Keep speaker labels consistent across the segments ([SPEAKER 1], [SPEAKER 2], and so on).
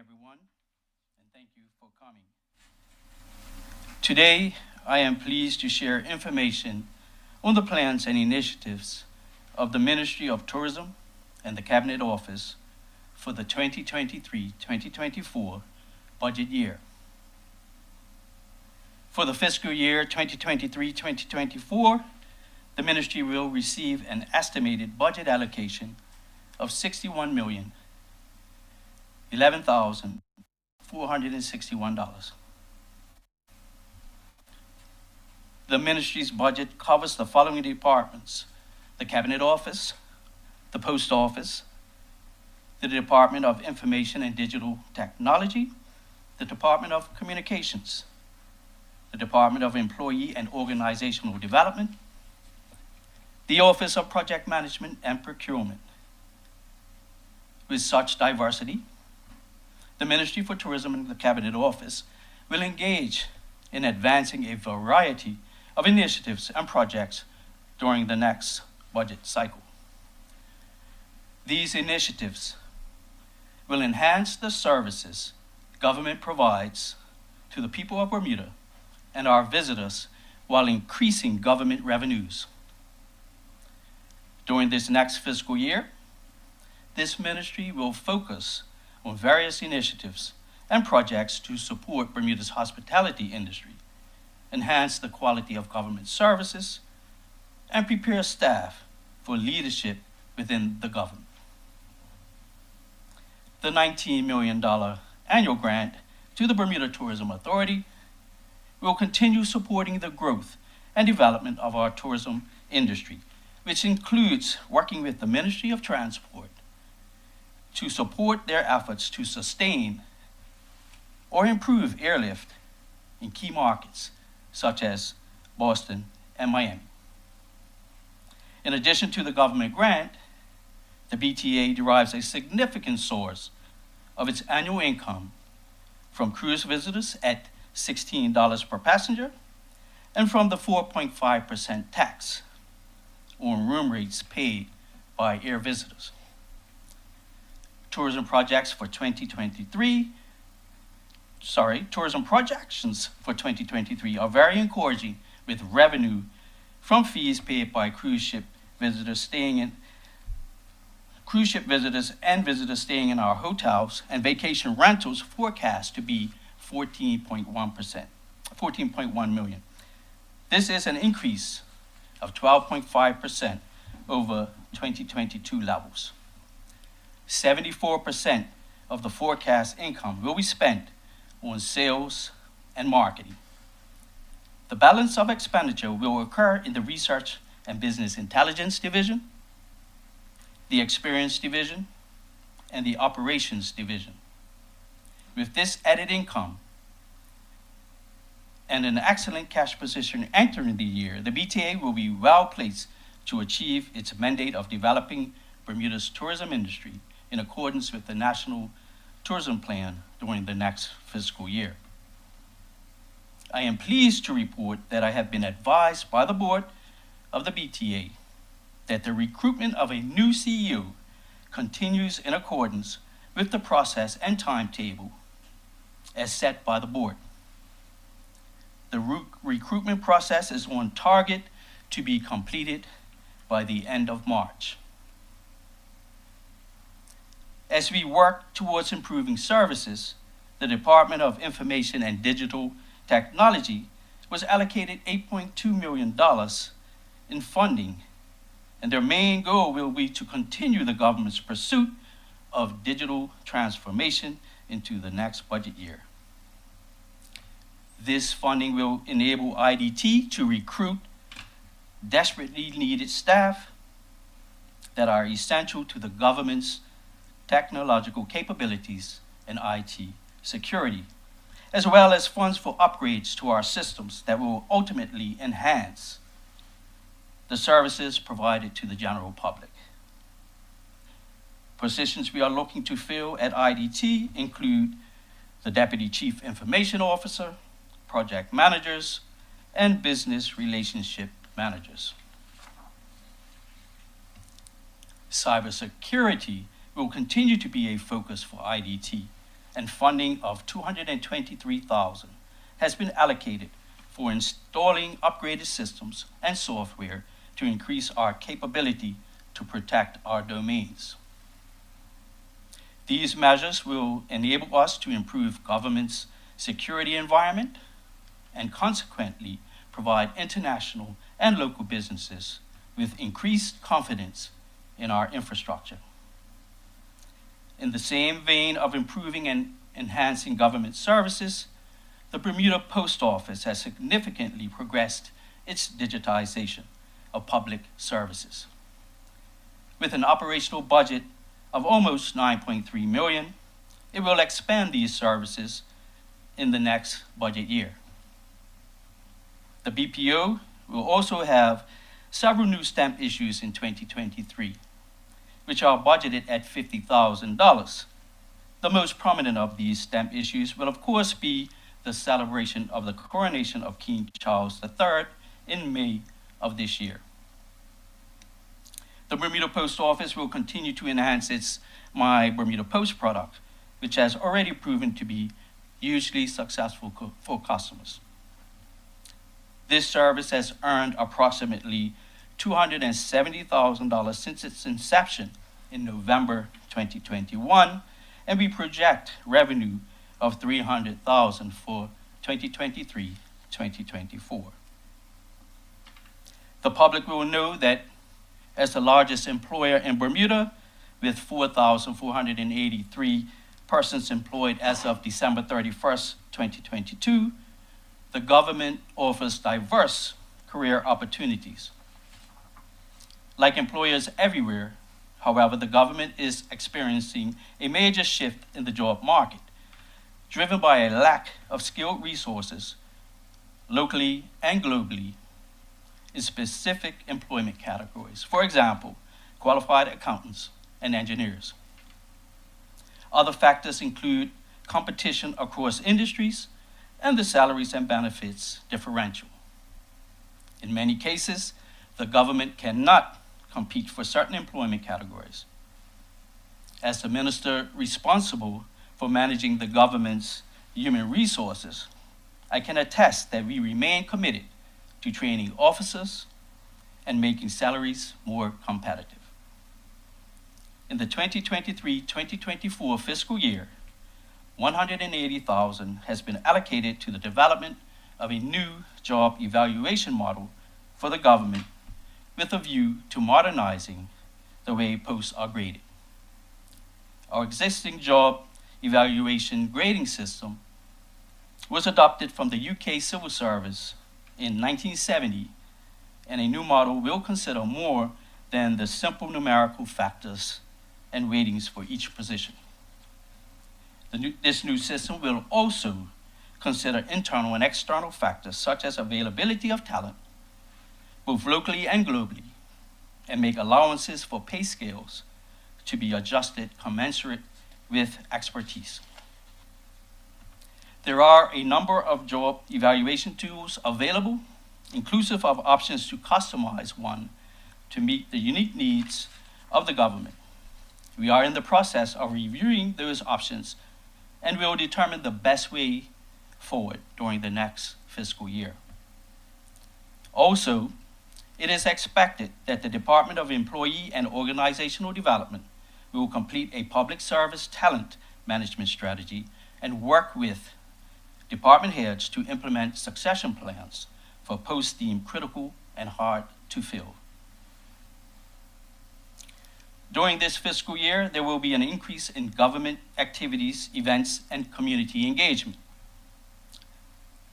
[SPEAKER 1] everyone, and thank you for coming. Today, I am pleased to share information on the plans and initiatives of the Ministry of Tourism and the Cabinet Office for the 2023-2024 budget year. For the fiscal year 2023-2024, the ministry will receive an estimated budget allocation of $61,011,461. The ministry's budget covers the following departments: the Cabinet Office, the Post Office, the Department of Information and Digital Technology, the Department of Communications, the Department of Employee and Organizational Development, the Office of Project Management and Procurement. With such diversity, the Ministry for Tourism and the Cabinet Office will engage in advancing a variety of initiatives and projects during the next budget cycle. These initiatives will enhance the services government provides to the people of Bermuda and our visitors while increasing government revenues. During this next fiscal year, this ministry will focus on various initiatives and projects to support Bermuda's hospitality industry, enhance the quality of government services, and prepare staff for leadership within the government. The $19 million annual grant to the Bermuda Tourism Authority will continue supporting the growth and development of our tourism industry, which includes working with the Ministry of Transport to support their efforts to sustain or improve airlift in key markets such as Boston and Miami. In addition to the government grant, the BTA derives a significant source of its annual income from cruise visitors at $16 per passenger and from the 4.5% tax on room rates paid by air visitors. Tourism projections for 2023 are very encouraging, with revenue from fees paid by cruise ship visitors and visitors staying in our hotels and vacation rentals forecast to be 14.1 million. This is an increase of 12.5% over 2022 levels. 74% of the forecast income will be spent on sales and marketing. The balance of expenditure will occur in the Research and Business Intelligence Division, the Experience Division, and the Operations Division. With this added income and an excellent cash position entering the year, the BTA will be well placed to achieve its mandate of developing Bermuda's tourism industry in accordance with the National Tourism Plan during the next fiscal year. I am pleased to report that I have been advised by the board of the BTA that the recruitment of a new CEO continues in accordance with the process and timetable as set by the board. The recruitment process is on target to be completed by the end of March. As we work towards improving services, the Department of Information and Digital Technology was allocated $8.2 million in funding, and their main goal will be to continue the government's pursuit of digital transformation into the next budget year. This funding will enable IDT to recruit desperately needed staff that are essential to the government's technological capabilities and IT security, as well as funds for upgrades to our systems that will ultimately enhance the services provided to the general public. Positions we are looking to fill at IDT include the Deputy Chief Information Officer, project managers, and business relationship managers. Cybersecurity will continue to be a focus for IDT and funding of $223,000 has been allocated for installing upgraded systems and software to increase our capability to protect our domains. These measures will enable us to improve government's security environment and consequently provide international and local businesses with increased confidence in our infrastructure. In the same vein of improving and enhancing government services, the Bermuda Post Office has significantly progressed its digitization of public services. With an operational budget of almost $9.3 million, it will expand these services in the next budget year. The BPO will also have several new stamp issues in 2023, which are budgeted at $50,000. The most prominent of these stamp issues will, of course, be the celebration of the coronation of King Charles III in May of this year. The Bermuda Post Office will continue to enhance its My Bermuda Post product, which has already proven to be hugely successful for customers. This service has earned approximately $270,000 since its inception in November 2021, and we project revenue of $300,000 for 2023-2024. The public will know that as the largest employer in Bermuda, with 4,483 persons employed as of December 31st, 2022, the government offers diverse career opportunities. Like employers everywhere, however, the government is experiencing a major shift in the job market, driven by a lack of skilled resources locally and globally in specific employment categories. For example, qualified accountants and engineers. Other factors include competition across industries and the salaries and benefits differential. In many cases, the government cannot compete for certain employment categories. As the minister responsible for managing the government's human resources, I can attest that we remain committed to training officers and making salaries more competitive. In the 2023-2024 fiscal year, $180,000 has been allocated to the development of a new job evaluation model for the government with a view to modernizing the way posts are graded. Our existing job evaluation grading system was adopted from the UK Civil Service in 1970, and a new model will consider more than the simple numerical factors and weightings for each position. This new system will also consider internal and external factors such as availability of talent, both locally and globally, and make allowances for pay scales to be adjusted commensurate with expertise. There are a number of job evaluation tools available, inclusive of options to customize one to meet the unique needs of the government. We are in the process of reviewing those options and will determine the best way forward during the next fiscal year. Also, it is expected that the Department of Employee and Organizational Development will complete a public service talent management strategy and work with department heads to implement succession plans for posts deemed critical and hard to fill. During this fiscal year, there will be an increase in government activities, events, and community engagement.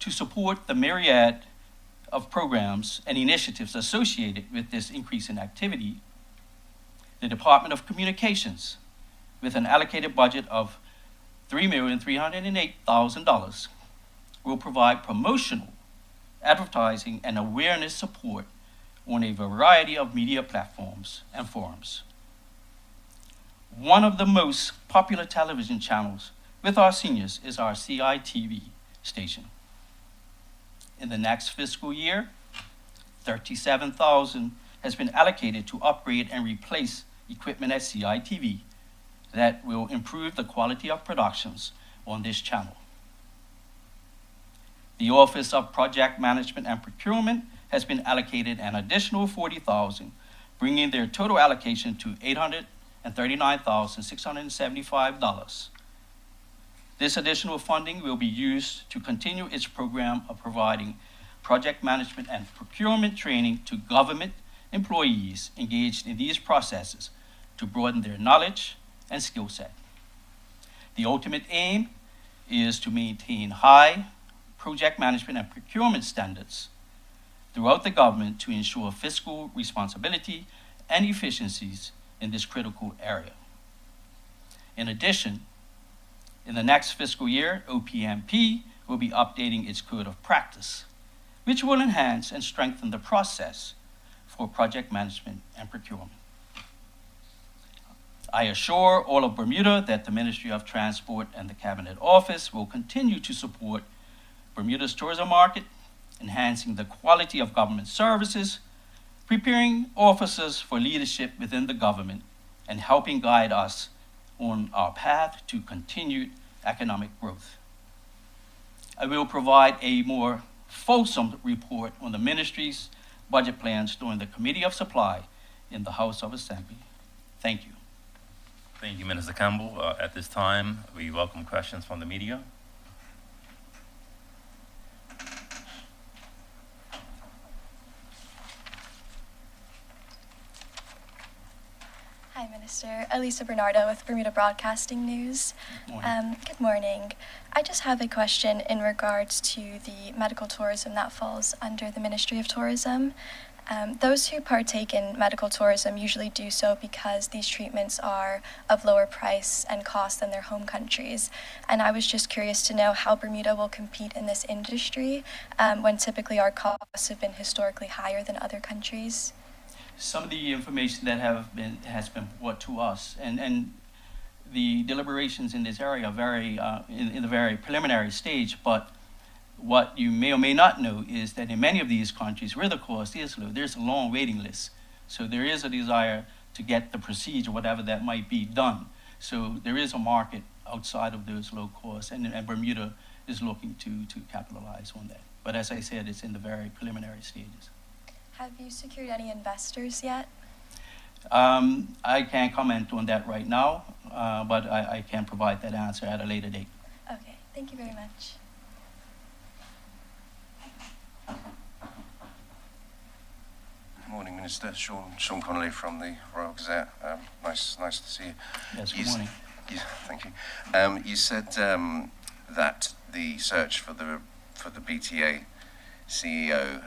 [SPEAKER 1] To support the myriad of programs and initiatives associated with this increase in activity, the Department of Communications, with an allocated budget of $3,308,000, will provide promotional, advertising, and awareness support on a variety of media platforms and forums. One of the most popular television channels with our seniors is our CITV station. In the next fiscal year, $37,000 has been allocated to upgrade and replace equipment at CITV that will improve the quality of productions on this channel. The Office of Project Management and Procurement has been allocated an additional $40,000, bringing their total allocation to $839,675. This additional funding will be used to continue its program of providing project management and procurement training to government employees engaged in these processes to broaden their knowledge and skill set. The ultimate aim is to maintain high project management and procurement standards throughout the government to ensure fiscal responsibility and efficiencies in this critical area. In addition, in the next fiscal year, OPMP will be updating its code of practice, which will enhance and strengthen the process for project management and procurement. I assure all of Bermuda that the Ministry of Transport and the Cabinet Office will continue to support Bermuda's tourism market, enhancing the quality of government services, preparing officers for leadership within the government, and helping guide us on our path to continued economic growth. I will provide a more fulsome report on the ministry's budget plans during the Committee of Supply in the House of Assembly. Thank you.
[SPEAKER 2] Thank you, Minister Campbell. At this time, we welcome questions from the media.
[SPEAKER 3] Hi, Minister. Elisa Bernardo with Bermuda Broadcasting News.
[SPEAKER 1] Good morning.
[SPEAKER 3] Good morning. I just have a question in regards to the medical tourism that falls under the Ministry of Tourism. Those who partake in medical tourism usually do so because these treatments are of lower price and cost than their home countries. And I was just curious to know how Bermuda will compete in this industry when typically our costs have been historically higher than other countries.
[SPEAKER 1] Some of the information that has been brought to us, and the deliberations in this area are very in the very preliminary stage, but what you may or may not know is that in many of these countries where the cost is low, there's a long waiting list. So there is a desire to get the procedure, whatever that might be, done. So there is a market outside of those low costs, and Bermuda is looking to capitalize on that. But as I said, it's in the very preliminary stages.
[SPEAKER 3] Have you secured any investors yet?
[SPEAKER 1] I can't comment on that right now, but I can provide that answer at a later date.
[SPEAKER 3] Okay, thank you very much.
[SPEAKER 4] Good morning, Minister. Sean Connolly from the Royal Gazette. Nice to see you.
[SPEAKER 1] Yes, good morning.
[SPEAKER 4] Thank you. You said that the search for the BTA CEO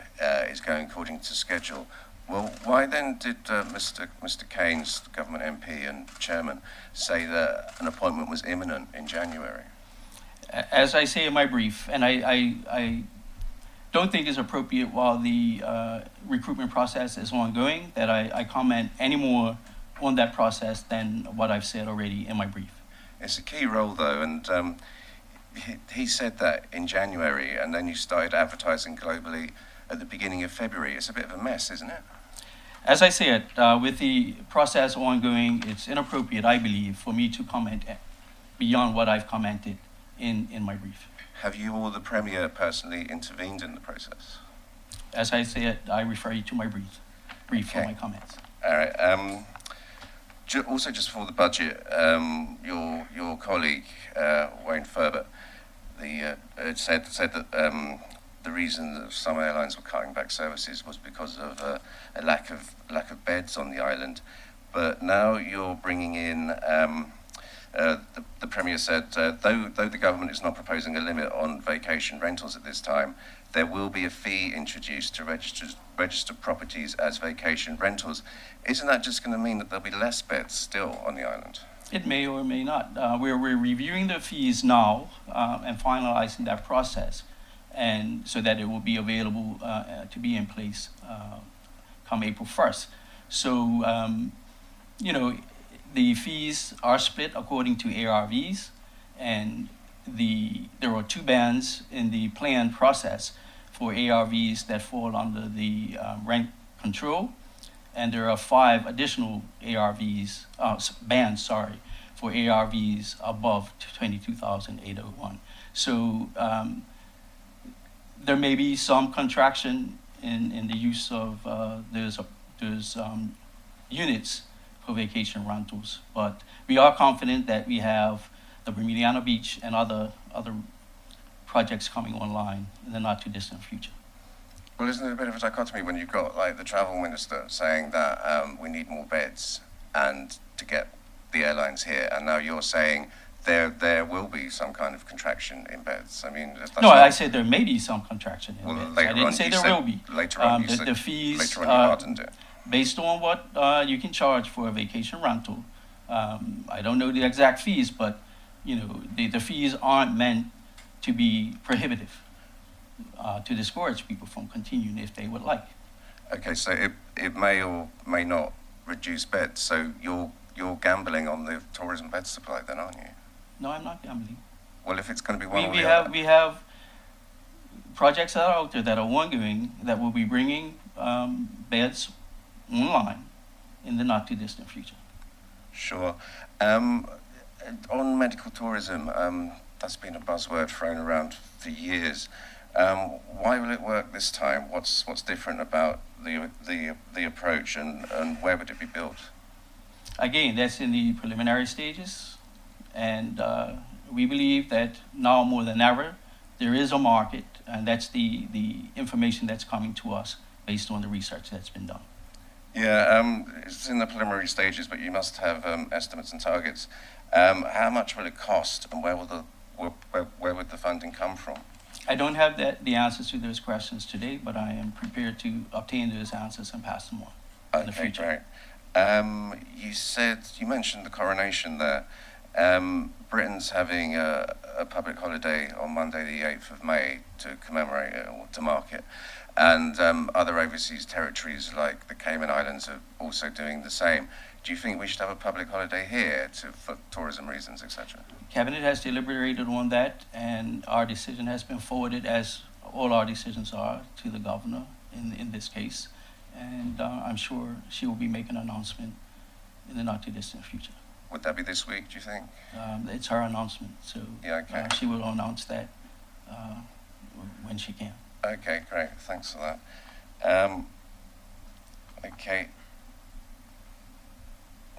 [SPEAKER 4] is going according to schedule. Well, why then did Mr. Keynes, the government MP and chairman, say that an appointment was imminent in January?
[SPEAKER 1] As I say in my brief, and I don't think it's appropriate while the recruitment process is ongoing that I comment any more on that process than what I've said already in my brief.
[SPEAKER 4] It's a key role, though, and he said that in January, and then you started advertising globally at the beginning of February. It's a bit of a mess, isn't it?
[SPEAKER 1] As I said, with the process ongoing, it's inappropriate, I believe, for me to comment beyond what I've commented in my brief.
[SPEAKER 4] Have you or the Premier personally intervened in the process?
[SPEAKER 1] As I said, I refer you to my brief for my comments.
[SPEAKER 4] All right. Also, just for the budget, your colleague Wayne Furbert, said that the reason that some airlines were cutting back services was because of a lack of beds on the island. But now you're bringing in. The Premier said, though the government is not proposing a limit on vacation rentals at this time, there will be a fee introduced to register properties as vacation rentals. Isn't that just going to mean that there'll be less beds still on the island?
[SPEAKER 1] It may or may not. We're reviewing the fees now and finalizing that process, and so that it will be available to be in place come April 1st. So, the fees are split according to ARVs, and there are two bands in the planned process for ARVs that fall under the rent control, and there are 5 additional bands for ARVs above 22,801. So there may be some contraction in the use of those units for vacation rentals, but we are confident that we have the Bermudiana Beach and other projects coming online in the not too distant future.
[SPEAKER 4] Well, isn't it a bit of a dichotomy when you've got like the travel minister saying that we need more beds and to get the airlines here, and now you're saying there will be some kind of contraction in beds? I mean, that's
[SPEAKER 1] No,
[SPEAKER 4] not,
[SPEAKER 1] I said there may be some contraction in beds. I didn't say there will be.
[SPEAKER 4] Later on, you said
[SPEAKER 1] the fees,
[SPEAKER 4] later on you hardened it.
[SPEAKER 1] based on what you can charge for a vacation rental. I don't know the exact fees, but you know the fees aren't meant to be prohibitive, to discourage people from continuing if they would like.
[SPEAKER 4] Okay, so it may or may not reduce beds. So you're gambling on the tourism bed supply, then, aren't you?
[SPEAKER 1] No, I'm not gambling.
[SPEAKER 4] Well, if it's going to be one or
[SPEAKER 1] We
[SPEAKER 4] the
[SPEAKER 1] have
[SPEAKER 4] other.
[SPEAKER 1] we have projects that are out there that are ongoing that will be bringing beds online in the not too distant future.
[SPEAKER 4] Sure. On medical tourism, that's been a buzzword thrown around for years. Why will it work this time? What's different about the approach, and where would it be built?
[SPEAKER 1] Again, that's in the preliminary stages, and we believe that now more than ever there is a market, and that's the information that's coming to us based on the research that's been done.
[SPEAKER 4] Yeah, it's in the preliminary stages, but you must have estimates and targets. How much will it cost, and where would the funding come from?
[SPEAKER 1] I don't have the answers to those questions today, but I am prepared to obtain those answers and pass them on in the
[SPEAKER 4] Okay,
[SPEAKER 1] future.
[SPEAKER 4] great. You mentioned the coronation there. Britain's having a public holiday on Monday the 8th of May to commemorate it, or to mark it. And other overseas territories like the Cayman Islands are also doing the same. Do you think we should have a public holiday here for tourism reasons, etc.?
[SPEAKER 1] Cabinet has deliberated on that, and our decision has been forwarded, as all our decisions are, to the governor in this case. And I'm sure she will be making an announcement in the not too distant future.
[SPEAKER 4] Would that be this week, do you think?
[SPEAKER 1] It's her announcement, so
[SPEAKER 4] Yeah, okay.
[SPEAKER 1] she will announce that when she can.
[SPEAKER 4] Okay, great. Thanks for that. Okay.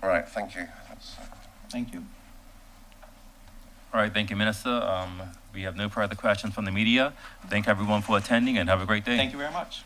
[SPEAKER 4] All right, thank you.
[SPEAKER 1] Thank you.
[SPEAKER 2] All right, thank you, Minister. We have no further questions from the media. Thank everyone for attending, and have a great day.
[SPEAKER 1] Thank you very much.